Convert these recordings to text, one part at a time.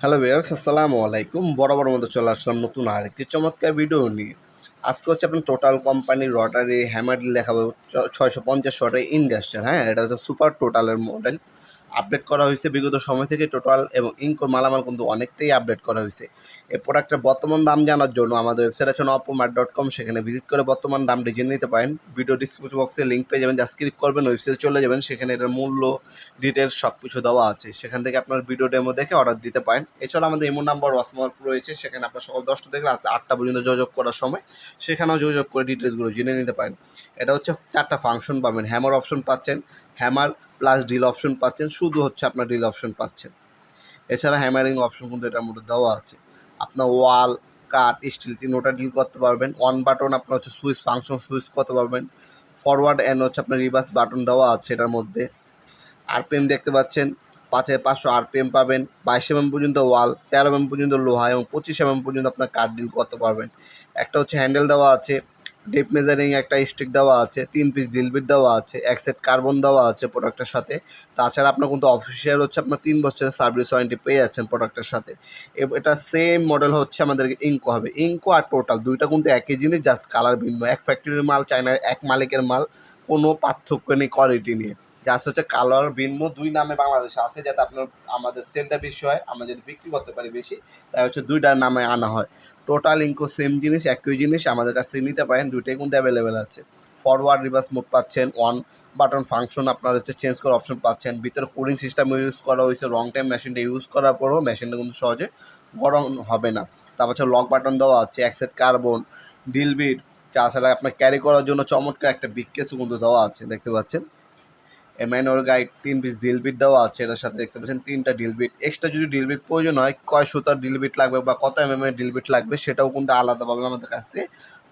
Hello viewers, আসসালামু আলাইকুম। বরাবর মতো চলে আসলাম নতুন আরেকটি চমৎকার ভিডিও নিয়ে। আজকে হচ্ছে আপনার টোটাল কোম্পানির রটারি হ্যামার দেখাবো 650 ওয়াটের ইন্ডাস্ট্রিয়াল। হ্যাঁ, এটা হচ্ছে সুপার টোটালের মডেল। আপডেট করা হয়েছে বিগত সময় থেকে। টোটাল এবং ইনকোর মালামাল কিন্তু অনেকটাই আপডেট করা হয়েছে। এই প্রোডাক্টের বর্তমান দাম জানার জন্য আমাদের ওয়েবসাইট আছে nopomart.com, সেখানে ভিজিট করে বর্তমান দামটি জেনে নিতে পারেন। ভিডিও ডিসক্রিপশন বক্সে লিঙ্ক পেয়ে যাবেন, জাস্ট ক্লিক করবেন, ওয়েবসাইটে চলে যাবেন, সেখানে এটার মূল্য, ডিটেলস সব কিছু দেওয়া আছে। সেখান থেকে আপনার ভিডিও ডেমো দেখে অর্ডার দিতে পারেন। এছাড়া আমাদের ইমো নাম্বার হোয়াটসঅ্যাপ রয়েছে, সেখানে আপনার সকাল 10টা থেকে রাত 8টা পর্যন্ত যোগাযোগ করার সময় সেখানেও যোগাযোগ করে ডিটেলসগুলো জেনে নিতে পারেন। এটা হচ্ছে 4টা ফাংশন পাবেন। হ্যামার অপশন পাচ্ছেন, হ্যামার প্লাস ড্রিল অপশন পাচ্ছেন, শুধু হচ্ছে আপনার ড্রিল অপশন পাচ্ছেন। এছাড়া হ্যামারিং অপশন কিন্তু এটার মধ্যে দেওয়া আছে। আপনার ওয়াল, কাট, স্টিল তিনোটা ডিল করতে পারবেন। অন বাটন আপনার হচ্ছে সুইচ ফাংশন সুইচ করতে পারবেন। ফরওয়ার্ড অ্যান্ড হচ্ছে আপনার রিভার্স বাটন দেওয়া আছে এটার মধ্যে। আরপিএম দেখতে পাচ্ছেন, 5500 আরপিএম পাবেন। 22 পর্যন্ত ওয়াল, 13 পর্যন্ত লোহা এবং 25 পর্যন্ত আপনার কাঠ ডিল করতে পারবেন। একটা হচ্ছে হ্যান্ডেল দেওয়া আছে, ডিপ মেজারিং একটা স্টিক দেওয়া আছে, 3 পিস ড্রিল বিট দেওয়া আছে, এক সেট কার্বন দেওয়া আছে প্রোডাক্টের সাথে। তাছাড়া আপনার কিন্তু অফিসিয়াল হচ্ছে আপনার 3 বছরের সার্ভিস ওয়ারেন্টি পেয়ে যাচ্ছেন প্রোডাক্টের সাথে। এটা সেম মডেল হচ্ছে আমাদের ইনকো হবে। ইনকো আর টোটাল দুইটা কিন্তু একই জিনিস, জাস্ট কালার ভিন্ন। এক ফ্যাক্টরির মাল, চায়নার এক মালিকের মাল, কোনো পার্থক্য নেই কোয়ালিটি নিয়ে। জাস্ট হচ্ছে কালার ভিন্ন, দুই নামে বাংলাদেশে আছে, যাতে আপনার আমাদের সেলটা বেশি হয়, আমরা যদি বিক্রি করতে পারি বেশি, তাই হচ্ছে দুইটার নামে আনা হয়। টোটাল ইনকো সেম জিনিস, একই জিনিস, আমাদের কাছ থেকে নিতে পারেন। দুইটাই কিন্তু অ্যাভেলেবেল আছে। ফরওয়ার্ড রিভার্স মোড পাচ্ছেন, ওয়ান বাটন ফাংশন আপনার হচ্ছে চেঞ্জ করার অপশন পাচ্ছেন। ভিতরে কুলিং সিস্টেম ইউজ করা হয়েছে। লং টাইম মেশিনটা ইউজ করার পরেও মেশিনটা কিন্তু সহজে গরম হবে না। তারপর হচ্ছে লক বাটন দেওয়া আছে, এক সেট কার্বন, ডিল বিট। তাছাড়া আপনার ক্যারি করার জন্য চমৎকার একটা বিগ কেসও কিন্তু দেওয়া আছে, দেখতে পাচ্ছেন। Manual guide, 3 piece drill bit দেওয়া আছে এটার সাথে, দেখতে পাচ্ছেন 3টা ড্রিল বিট। এক্সট্রা যদি ড্রিল বিট প্রয়োজন হয়, কয় সুতার ড্রিল বিট লাগবে বা কত এর ড্রিল বিট লাগবে, সেটাও কিন্তু আলাদাভাবে আমাদের কাছ থেকে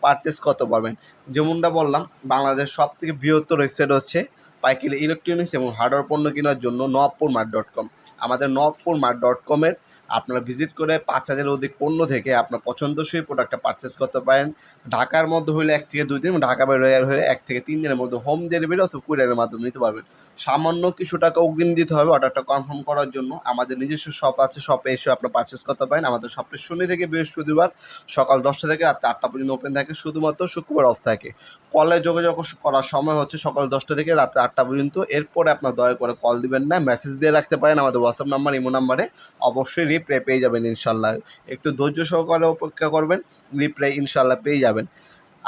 পারচেস করতে পারবেন। যেমনটা বললাম, বাংলাদেশের সবথেকে বৃহত্তর ওয়েবসাইট হচ্ছে পাইকারি ইলেকট্রনিক্স এবং হার্ডওয়্যার পণ্য কেনার জন্য nopomart.com। আমাদের nopomart.com-এর আপনারা ভিজিট করে 5000-এর অধিক পণ্য থেকে আপনার পছন্দসই প্রোডাক্টটা পারচেস করতে পারেন। ঢাকার মধ্যে হলে 1 থেকে 2 দিন, ঢাকা বাইরে হলে 1 থেকে 3 দিনের মধ্যে হোম ডেলিভারি অথবা কুরিয়ারের মাধ্যমে নিতে পারবেন। সামান্য কিছু টাকা অগ্রিম দিতে হবে অর্ডারটা কনফার্ম করার জন্য। আমাদের নিজস্ব শপ আছে, শপে এসে আপনার পারচেস করতে পারেন। আমাদের শপটা শনি থেকে বৃহস্পতিবার সকাল 10টা থেকে রাত 8টা পর্যন্ত ওপেন থাকে, শুধুমাত্র শুক্রবার অফ থাকে। কলে যোগাযোগ করার সময় হচ্ছে সকাল 10টা থেকে রাত 8টা পর্যন্ত। এরপরে আপনার দয়া করে কল দিবেন না, মেসেজ দিয়ে রাখতে পারেন আমাদের হোয়াটসঅ্যাপ নাম্বার, ইমো নাম্বারে। অবশ্যই রিপ্লাই পেয়ে যাবেন ইনশাল্লাহ। একটু ধৈর্য সহকারে অপেক্ষা করবেন, রিপ্লাই ইনশাল্লাহ পেয়ে যাবেন।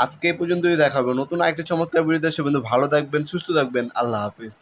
আজকে এই পর্যন্তই, দেখা হবে নতুন আরেকটি চমৎকার ভিডিওতে। সে বন্ধু ভালো থাকবেন, সুস্থ থাকবেন। আল্লাহ হাফিজ।